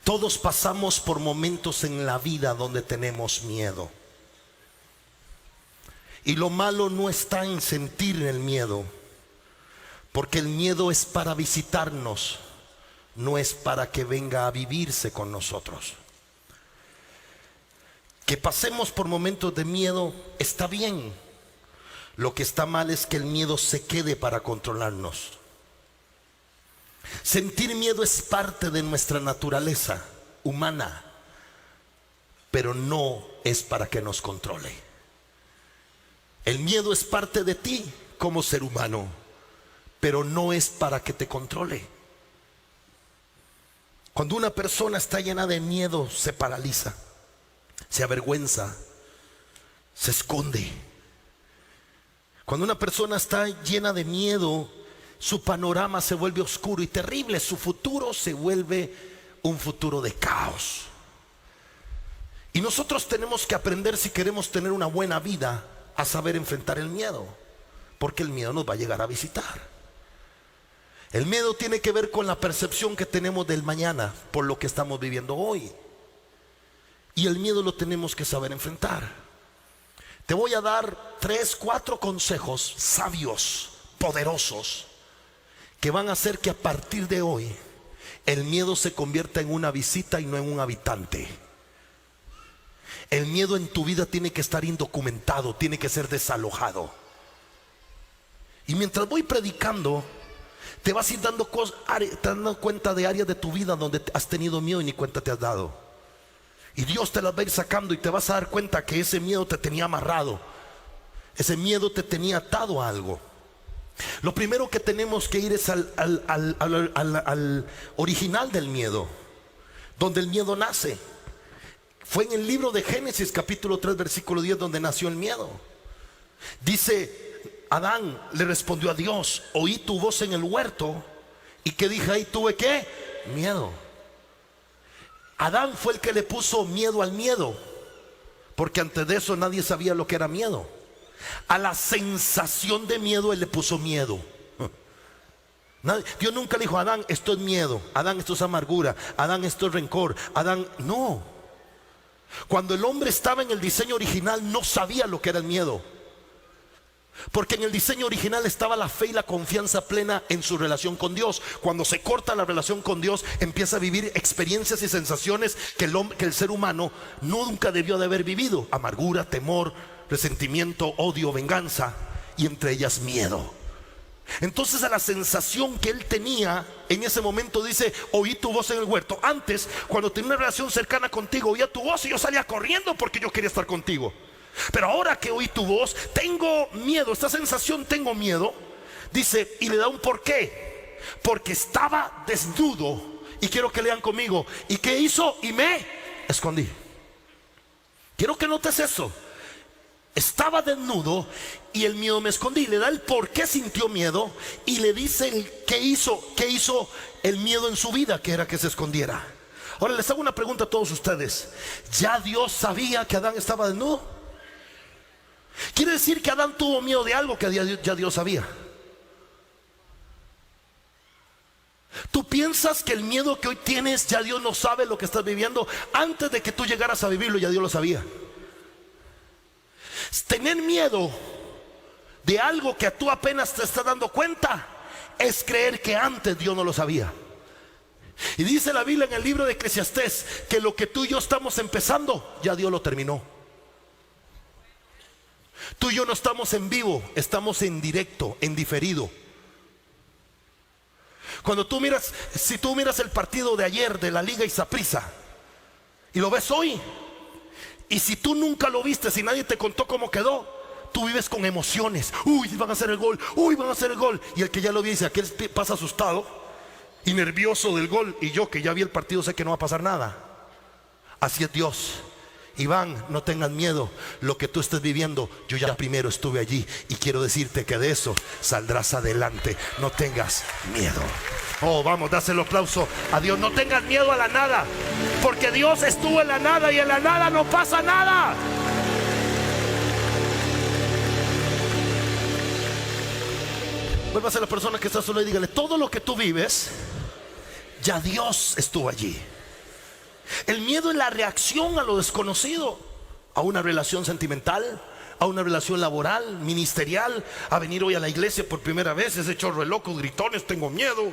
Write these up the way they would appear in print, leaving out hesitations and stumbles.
Todos pasamos por momentos en la vida donde tenemos miedo. Y lo malo no está en sentir el miedo, porque el miedo es para visitarnos, no es para que venga a vivirse con nosotros. Que pasemos por momentos de miedo está bien. Lo que está mal es que el miedo se quede para controlarnos. Sentir miedo es parte de nuestra naturaleza humana, pero no es para que nos controle. El miedo es parte de ti como ser humano, pero no es para que te controle. Cuando una persona está llena de miedo, se paraliza, se avergüenza, se esconde. Cuando una persona está llena de miedo, su panorama se vuelve oscuro y terrible. Su futuro se vuelve un futuro de caos. Y nosotros tenemos que aprender, si queremos tener una buena vida, a saber enfrentar el miedo, porque el miedo nos va a llegar a visitar. El miedo tiene que ver con la percepción que tenemos del mañana por lo que estamos viviendo hoy. Y el miedo lo tenemos que saber enfrentar. Te voy a dar 3, 4 consejos sabios, poderosos, que van a hacer que a partir de hoy el miedo se convierta en una visita y no en un habitante. El miedo en tu vida tiene que estar indocumentado, tiene que ser desalojado. Y mientras voy predicando, te vas a ir dando cuenta de áreas de tu vida donde has tenido miedo y ni cuenta te has dado. Y Dios te las va a ir sacando y te vas a dar cuenta que ese miedo te tenía amarrado, ese miedo te tenía atado a algo. Lo primero que tenemos que ir es al original del miedo, donde el miedo nace. Fue en el libro de Génesis capítulo 3 versículo 10 donde nació el miedo. Dice, Adán le respondió a Dios: oí tu voz en el huerto. ¿Y qué dije ahí? Tuve ¿qué? Miedo. Adán fue el que le puso miedo al miedo, porque antes de eso nadie sabía lo que era miedo. A la sensación de miedo él le puso miedo. Dios nunca le dijo a Adán, esto es miedo, Adán, esto es amargura, Adán, esto es rencor, Adán, no. Cuando el hombre estaba en el diseño original no sabía lo que era el miedo, porque en el diseño original estaba la fe y la confianza plena en su relación con Dios. Cuando se corta la relación con Dios, empieza a vivir experiencias y sensaciones que el ser humano nunca debió de haber vivido: amargura, temor, resentimiento, odio, venganza, y entre ellas miedo. Entonces, a la sensación que él tenía en ese momento, dice: oí tu voz en el huerto. Antes, cuando tenía una relación cercana contigo, oía tu voz y yo salía corriendo porque yo quería estar contigo. Pero ahora que oí tu voz, tengo miedo. Esta sensación, tengo miedo, dice, y le da un porqué: porque estaba desnudo. Y quiero que lean conmigo: ¿y qué hizo? Y me escondí. Quiero que notes eso. Estaba desnudo y el miedo me escondí. Le da el por qué sintió miedo y le dice el qué hizo el miedo en su vida, que era que se escondiera. Ahora les hago una pregunta a todos ustedes: ¿ya Dios sabía que Adán estaba desnudo? Quiere decir que Adán tuvo miedo de algo que ya Dios sabía. ¿Tú piensas que el miedo que hoy tienes ya Dios no sabe lo que estás viviendo? Antes de que tú llegaras a vivirlo, ya Dios lo sabía. Tener miedo de algo que tú apenas te estás dando cuenta es creer que antes Dios no lo sabía. Y dice la Biblia en el libro de Eclesiastés que lo que tú y yo estamos empezando, ya Dios lo terminó. Tú y yo no estamos en vivo, estamos en directo, en diferido. Cuando tú miras, si tú miras el partido de ayer de la Liga y Saprissa y lo ves hoy, y si tú nunca lo viste, si nadie te contó cómo quedó, tú vives con emociones. Uy, van a hacer el gol, uy, van a hacer el gol. Y el que ya lo vio dice, aquel pasa asustado y nervioso del gol, y yo que ya vi el partido sé que no va a pasar nada. Así es Dios. Iván, no tengas miedo. Lo que tú estés viviendo, yo ya primero estuve allí, y quiero decirte que de eso saldrás adelante. No tengas miedo. Oh, vamos, dáselo aplauso a Dios. No tengas miedo a la nada, porque Dios estuvo en la nada y en la nada no pasa nada. Vuelva a ser la persona que está sola y dígale: todo lo que tú vives, ya Dios estuvo allí. El miedo es la reacción a lo desconocido, a una relación sentimental, a una relación laboral, ministerial, a venir hoy a la iglesia por primera vez, ese chorro de locos, gritones, tengo miedo.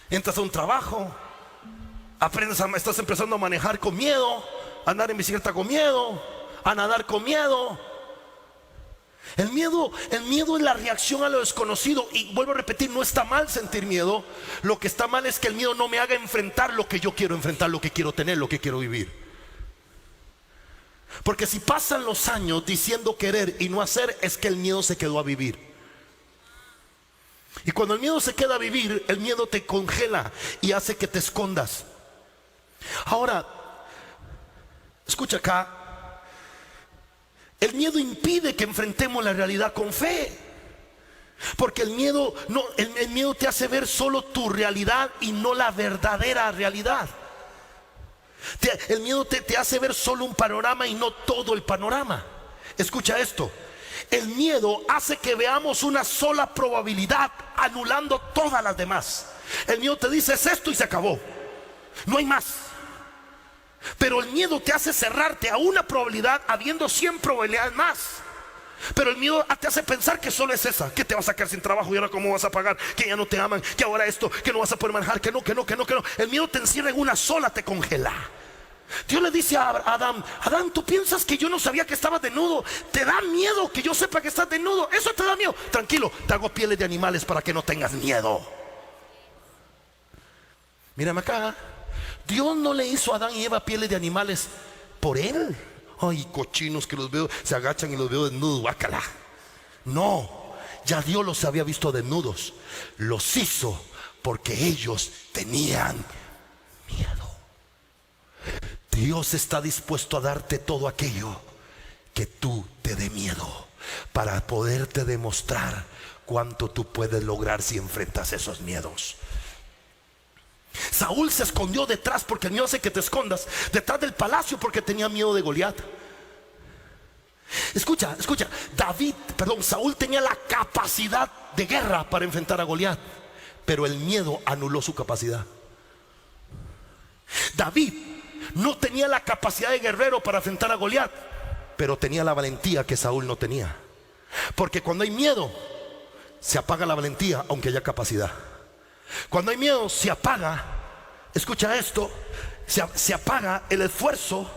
Entras a un trabajo, estás empezando a manejar con miedo, a andar en bicicleta con miedo, a nadar con miedo. El miedo es la reacción a lo desconocido. Y vuelvo a repetir, no está mal sentir miedo. Lo que está mal es que el miedo no me haga enfrentar lo que yo quiero enfrentar, lo que quiero tener, lo que quiero vivir. Porque si pasan los años diciendo querer y no hacer, es que el miedo se quedó a vivir. Y cuando el miedo se queda a vivir, el miedo te congela y hace que te escondas. Ahora, escucha acá. El miedo impide que enfrentemos la realidad con fe. Porque el miedo te hace ver solo tu realidad y no la verdadera realidad. El miedo te hace ver solo un panorama y no todo el panorama. Escucha esto. El miedo hace que veamos una sola probabilidad, anulando todas las demás. El miedo te dice: es esto y se acabó, no hay más. Pero el miedo te hace cerrarte a una probabilidad habiendo 100 probabilidades más. Pero el miedo te hace pensar que solo es esa, que te vas a quedar sin trabajo y ahora cómo vas a pagar, que ya no te aman, que ahora esto, que no vas a poder manejar, que no. El miedo te encierra en una sola, te congela. Dios le dice a Adán: Adán, ¿tú piensas que yo no sabía que estabas desnudo? ¿Te da miedo que yo sepa que estás desnudo? ¿Eso te da miedo? Tranquilo, te hago pieles de animales para que no tengas miedo. Mírame acá. Dios no le hizo a Adán y Eva pieles de animales por él. Ay, cochinos que los veo, se agachan y los veo desnudos, guácala. No, ya Dios los había visto desnudos. Los hizo porque ellos tenían miedo. Dios está dispuesto a darte todo aquello que tú te dé miedo, para poderte demostrar cuánto tú puedes lograr si enfrentas esos miedos. Saúl se escondió detrás, porque el miedo hace que te escondas detrás del palacio, porque tenía miedo de Goliat. Escucha, Saúl tenía la capacidad de guerra para enfrentar a Goliat, pero el miedo anuló su capacidad. David no tenía la capacidad de guerrero para enfrentar a Goliat, pero tenía la valentía que Saúl no tenía. Porque cuando hay miedo, se apaga la valentía aunque haya capacidad. Cuando hay miedo se apaga, escucha esto, se apaga el esfuerzo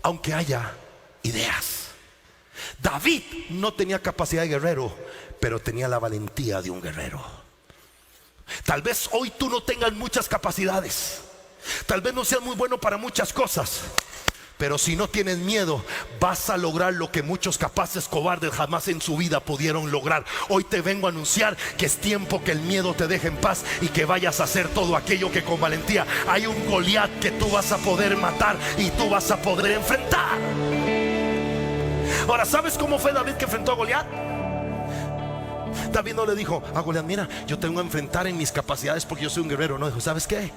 aunque haya ideas. David no tenía capacidad de guerrero, pero tenía la valentía de un guerrero. Tal vez hoy tú no tengas muchas capacidades, tal vez no seas muy bueno para muchas cosas, pero si no tienes miedo, vas a lograr lo que muchos capaces cobardes jamás en su vida pudieron lograr. Hoy te vengo a anunciar que es tiempo que el miedo te deje en paz y que vayas a hacer todo aquello que con valentía. Hay un Goliat que tú vas a poder matar y tú vas a poder enfrentar. Ahora, ¿sabes cómo fue David que enfrentó a Goliat? David no le dijo a Goliat: mira, yo tengo que enfrentar en mis capacidades porque yo soy un guerrero. No, dijo: ¿sabes qué?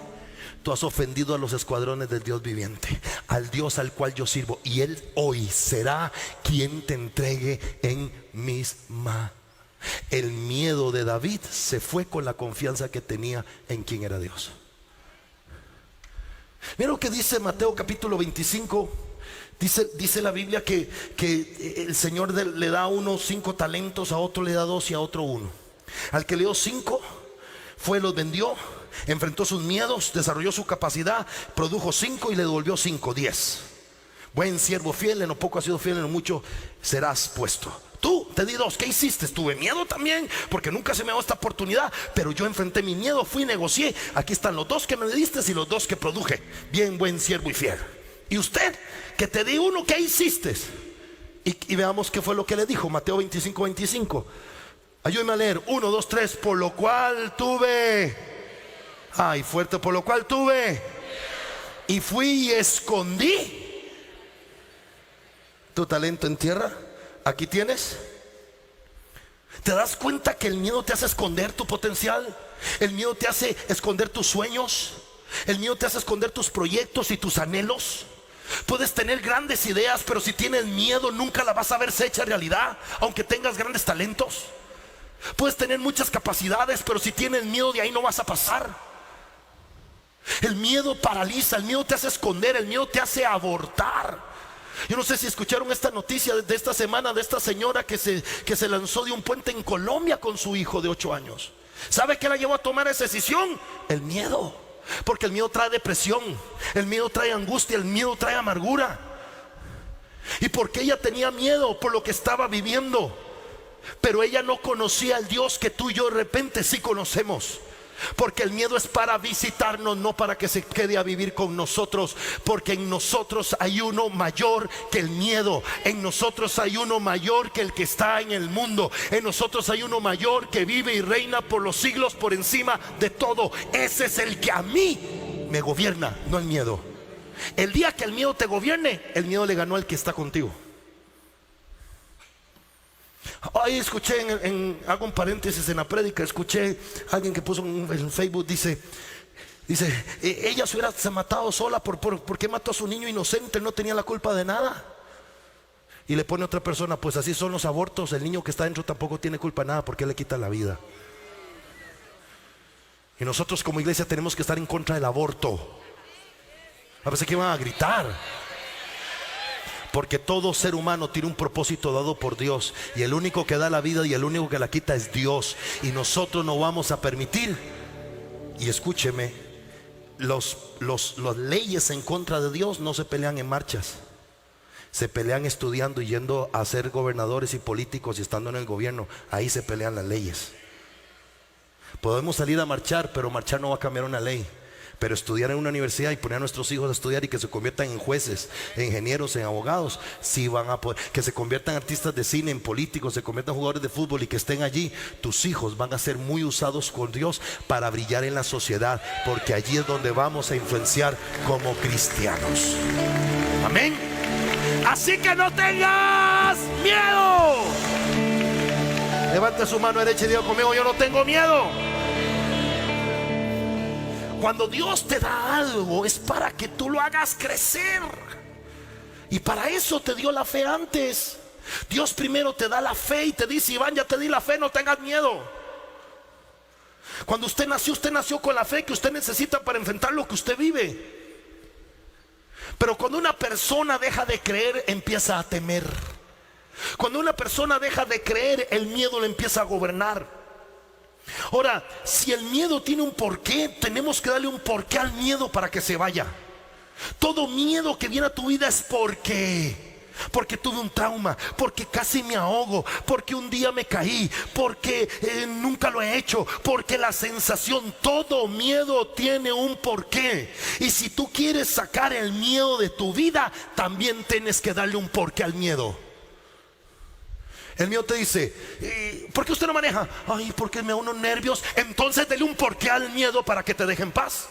Tú has ofendido a los escuadrones del Dios viviente, al Dios al cual yo sirvo, y Él hoy será quien te entregue en mis manos. El miedo de David se fue con la confianza que tenía en quien era Dios. Mira lo que dice Mateo capítulo 25. Dice la Biblia que el Señor le da a uno 5 talentos, a otro le da 2 y a otro 1. Al que le dio 5, fue, los vendió, enfrentó sus miedos, desarrolló su capacidad, produjo 5 y le devolvió 5, 10. Buen siervo fiel, en lo poco has sido fiel, en lo mucho serás puesto. Tú, te di 2, ¿qué hiciste? Tuve miedo también, porque nunca se me dio esta oportunidad, pero yo enfrenté mi miedo, fui y negocié. Aquí están los 2 que me diste y los 2 que produje. Bien, buen siervo y fiel. Y usted, que te di 1, ¿qué hiciste? Y veamos qué fue lo que le dijo. Mateo 25, 25. Ayúdame a leer. 1, 2, 3. Por lo cual tuve. Ay, fuerte. Por lo cual tuve. Y fui y escondí tu talento en tierra. Aquí tienes. ¿Te das cuenta que el miedo te hace esconder tu potencial? El miedo te hace esconder tus sueños. El miedo te hace esconder tus proyectos y tus anhelos. Puedes tener grandes ideas, pero si tienes miedo nunca la vas a verse hecha realidad, aunque tengas grandes talentos. Puedes tener muchas capacidades, pero si tienes miedo, de ahí no vas a pasar. El miedo paraliza, el miedo te hace esconder, el miedo te hace abortar. Yo no sé si escucharon esta noticia de esta semana de esta señora que se lanzó de un puente en Colombia con su hijo de 8 años. ¿Sabe qué la llevó a tomar esa decisión? El miedo. Porque el miedo trae depresión, el miedo trae angustia, el miedo trae amargura. Y porque ella tenía miedo por lo que estaba viviendo, pero ella no conocía al Dios que tú y yo de repente sí conocemos. Porque el miedo es para visitarnos, no para que se quede a vivir con nosotros. Porque en nosotros hay uno mayor que el miedo. En nosotros hay uno mayor que el que está en el mundo. En nosotros hay uno mayor que vive y reina por los siglos, por encima de todo. Ese es el que a mí me gobierna, no el miedo. El día que el miedo te gobierne, el miedo le ganó al que está contigo. Ahí escuché hago un paréntesis en la prédica, escuché a alguien que puso en Facebook, dice, ella se hubiera matado sola ¿por qué mató a su niño inocente? No tenía la culpa de nada. Y le pone otra persona, pues así son los abortos, el niño que está dentro tampoco tiene culpa de nada, ¿por qué le quita la vida? Y nosotros como iglesia tenemos que estar en contra del aborto. A veces que van a gritar, porque todo ser humano tiene un propósito dado por Dios, y el único que da la vida y el único que la quita es Dios. Y nosotros no vamos a permitir. Y escúcheme, las leyes en contra de Dios no se pelean en marchas, se pelean estudiando y yendo a ser gobernadores y políticos y estando en el gobierno. Ahí se pelean las leyes. Podemos salir a marchar, pero marchar no va a cambiar una ley. Pero estudiar en una universidad y poner a nuestros hijos a estudiar y que se conviertan en jueces, en ingenieros, en abogados, sí van a poder. Que se conviertan en artistas de cine, en políticos, se conviertan en jugadores de fútbol y que estén allí. Tus hijos van a ser muy usados por Dios para brillar en la sociedad, porque allí es donde vamos a influenciar como cristianos. Amén. Así que no tengas miedo. Levante su mano derecha y diga conmigo: yo no tengo miedo. Cuando Dios te da algo es para que tú lo hagas crecer. Y para eso te dio la fe antes. Dios primero te da la fe y te dice: Iván, ya te di la fe, no tengas miedo. Cuando usted nació con la fe que usted necesita para enfrentar lo que usted vive. Pero cuando una persona deja de creer, empieza a temer. Cuando una persona deja de creer, el miedo le empieza a gobernar. Ahora, si el miedo tiene un porqué, tenemos que darle un porqué al miedo para que se vaya. Todo miedo que viene a tu vida es porque tuve un trauma, porque casi me ahogo, porque un día me caí, porque nunca lo he hecho, porque la sensación, todo miedo tiene un porqué. Y si tú quieres sacar el miedo de tu vida, también tienes que darle un porqué al miedo. El miedo te dice: ¿por qué usted no maneja? Ay, porque me da unos nervios. Entonces dele un porqué al miedo para que te deje en paz.